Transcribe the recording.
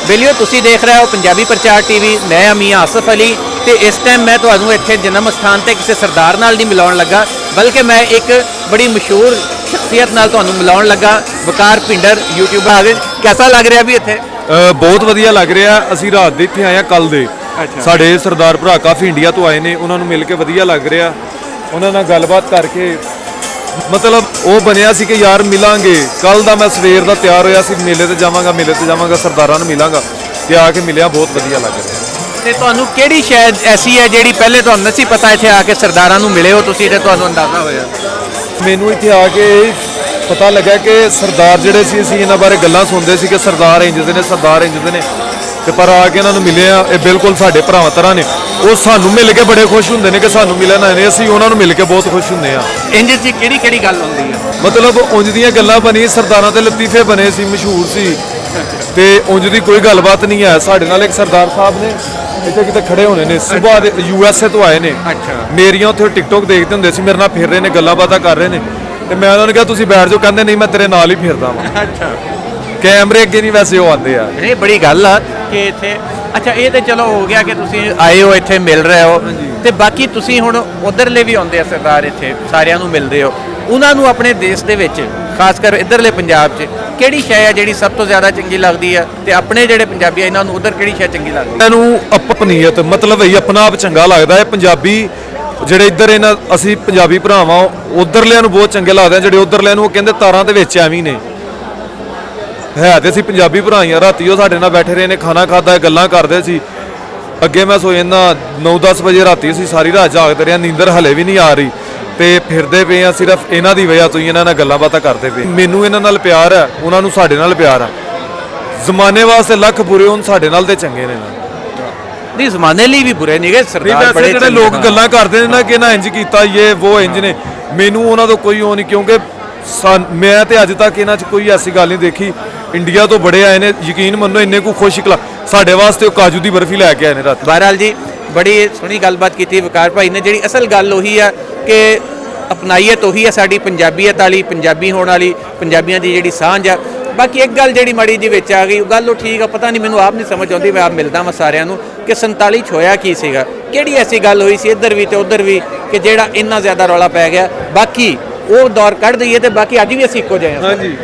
बेलियो तुसी देख रहे हो पंजाबी प्रचार टीवी। मैं अमीया आसफ अली ते इस टाइम मैं तुहानू इत्थे जन्म स्थान ते किसी सरदार नाल नहीं मिलाउण लगा, बल्कि मैं एक बड़ी मशहूर शख्सियत नाल तुहानू मिलाउण लगा। वकार भिंडर यूट्यूबर आ गए। कैसा लग रहा भी इत्थे? बहुत वधिया लग रहा। असीं रात दे इत्थे आए कल दे। साडे सरदार भरा काफ़ी इंडिया तो आए ने, उन्हां नूं मिल के वधिया लग रहा। उन्हां नाल गलबात करके मतलब वो बनया सी कि यार मिलांगे। कल दा मैं सवेर दा तैयार होया सी, मेले ते जावांगा सरदारां नूं मिलांगा ते आके मिलिया। बहुत वधिया लग रहा। ते तुहानू किहड़ी शै ऐसी है जिहड़ी पहले तुहानू नहीं पता इत्थे आके सरदारां नूं मिले हो तुसीं ते तुहानू अंदाजा होया? मैनू इत्थे आके पता लगा कि सरदार जिहड़े सी असीं इन्हां बारे गल्लां सुणदे सी कि सरदार इंज दे ने, सरदार इंज दे ने, ते पर आके इन्हां नूं मिले आ। ये बिल्कुल साडे भरावां तरह ने। वो सानू मिल के बड़े खुश होंदे ने कि सानू मिलन आए ने, असीं उन्हां नूं मिल के बहुत खुश होंदे आ। इंज च किहड़ी गल हुंदी है? मतलब उंज दियां गल्लां बनी, सरदारां दे लतीफे बने सी, मशहूर सी, ते उंज दी कोई गलबात नहीं है। साडे नाल एक सरदार साहब ने इत्थे किते खड़े होने ने, सुबह दे USA तो आए ने। मेरियां उत्थे टिकटॉक देखदे हुंदे सी, मेरे नाल फिर रहे ने, गल्लां बातां कर रहे ने, ते मैं उन्हां नूं कहा तुसीं बैठ जाओ। कहंदे नहीं मैं तेरे नाल ही फिरदा वां। कैमरे अगे नहीं, वैसे वो आते आ। नहीं बड़ी गल आ कि इत्थे अच्छा ये तो चलो हो गया कि तुसीं आए हो इत्थे मिल रहे हो, ते बाकी तुसीं हुण उधरले भी आउंदे आ सरदार इत्थे सारिआं नूं मिलदे हो। उन्हां नूं अपने देश दे विच खासकर इधरले पंजाब च किहड़ी शै है जिहड़ी सब तो ज़्यादा चंगी लगदी है, ते अपने जिहड़े पंजाबी इन्हां नूं उधर किहड़ी शै चंगी लगदी है? इन्हूं अपनीयत मतलब ही अपना आप चंगा लगदा है। पंजाबी ਜਿਹੜੇ ਇੱਧਰ ਇਹਨਾਂ ਅਸੀਂ ਪੰਜਾਬੀ ਭਰਾਵਾਂ ਉਧਰਲਿਆਂ ਨੂੰ ਬਹੁਤ ਚੰਗੇ ਲੱਗਦੇ ਆ, ਜਿਹੜੇ ਉਧਰਲਿਆਂ ਨੂੰ ਉਹ ਕਹਿੰਦੇ ਤਾਰਾਂ ਦੇ ਵਿੱਚ ਐਵੇਂ ਨੇ। ਹੈ ਤੇ ਅਸੀਂ ਪੰਜਾਬੀ ਭਰਾ ਹੀ ਆ। ਰਾਤੀ ਉਹ ਸਾਡੇ ਨਾਲ ਬੈਠੇ ਰਹੇ ਨੇ, ਖਾਣਾ ਖਾਦਾ, ਗੱਲਾਂ ਕਰਦੇ ਸੀ। ਅੱਗੇ ਮੈਂ ਸੋ ਜਾਂਦਾ 9-10 ਵਜੇ ਰਾਤੀ ਅਸੀਂ ਸਾਰੀ ਰਾਤ ਜਾਗਦੇ ਰਹੇ, ਨੀਂਦਰ ਹਲੇ ਵੀ ਨਹੀਂ ਆ ਰਹੀ, ਤੇ ਫਿਰਦੇ ਪਏ ਆ ਸਿਰਫ ਇਹਨਾਂ ਦੀ ਵਜ੍ਹਾ ਤੋਂ ਹੀ। ਇਹਨਾਂ ਨਾਲ ਗੱਲਾਂ ਬਾਤਾਂ ਕਰਦੇ ਪਏ। ਮੈਨੂੰ ਇਹਨਾਂ ਨਾਲ ਪਿਆਰ ਹੈ, ਉਹਨਾਂ ਨੂੰ ਸਾਡੇ ਨਾਲ ਪਿਆਰ ਆ। ਜ਼ਮਾਨੇ ਵਾਸਤੇ ਲੱਖ ਬੁਰੇ ਹੋਣ, ਸਾਡੇ ਨਾਲ ਤੇ ਚੰਗੇ ਨੇ। नहीं जमाने लिए भी बुरे नहीं गए सरदार। बड़े ਜਿਹੜੇ ਲੋਕ ਗੱਲਾਂ ਕਰਦੇ ਨੇ ਨਾ ਕਿ ਨਾ ਇੰਜ ਕੀਤਾ ਇਹ ਉਹ ਇੰਜ ਨੇ, ਮੈਨੂੰ ਉਹਨਾਂ ਤੋਂ ਕੋਈ ਉਹ ਨਹੀਂ, ਕਿਉਂਕਿ ਮੈਂ ਤੇ ਅੱਜ ਤੱਕ ਇਹਨਾਂ 'ਚ ਕੋਈ ਐਸੀ ਗੱਲ ਨਹੀਂ ਦੇਖੀ। ਇੰਡੀਆ ਤੋਂ ਬੜੇ ਆਏ ਨੇ, ਯਕੀਨ ਮੰਨੋ ਇੰਨੇ ਕੋ ਖੁਸ਼ ਸਾਡੇ ਵਾਸਤੇ ਉਹ ਕਾਜੂ ਦੀ ਬਰਫੀ ਲੈ ਕੇ ਆਏ ਨੇ ਰਾਤ। बहरहाल जी बड़ी सोहनी गलबात की वकार भाई ने। जी असल गल उही है कि अपनाईयत उही है साडी पंजाबीयत वाली, पंजाबी होने वाली, पंजाबियों की जी सांझ है। बाकी एक गल जी माड़ी जी विच आ गई, गल वो ठीक है, पता नहीं, मैनू आप नहीं समझ आती। मैं आप मिलता मैं सारिਆਂ ਨੂੰ कि 47 होया की सीगा, किहड़ी ऐसी गल हुई सी इधर भी ते उधर भी कि जेड़ा इन्ना ज़्यादा रौला पै गया। बाकी वो दौर कढ़ दईए ते बाकी अज भी असीं इक्को जिहे हां।